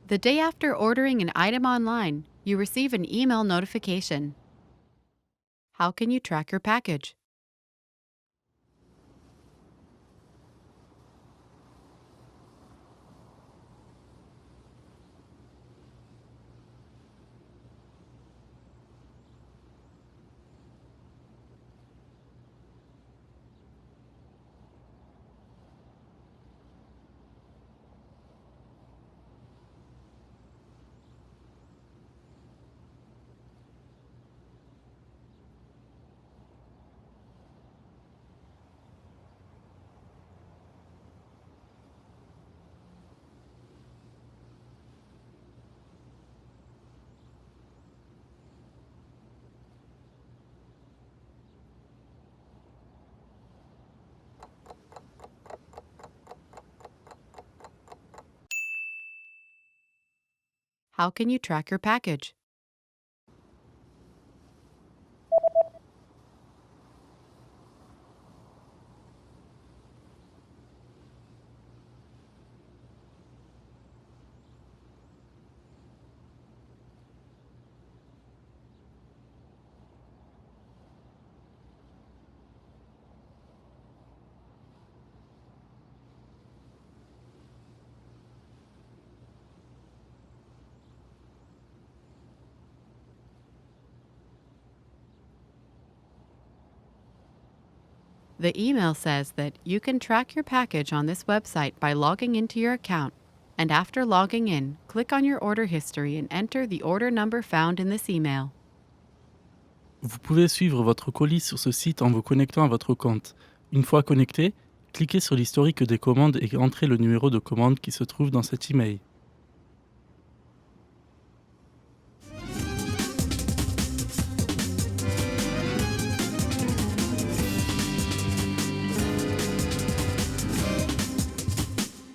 The day after ordering an item online, you receive an email notification. How can you track your package? How can you track your package? The email says that you can track your package on this website by logging into your account, and after logging in, click on your order history and enter the order number found in this email. Vous pouvez suivre votre colis sur ce site en vous connectant à votre compte. Une fois connecté, cliquez sur l'historique des commandes et entrez le numéro de commande qui se trouve dans cet email.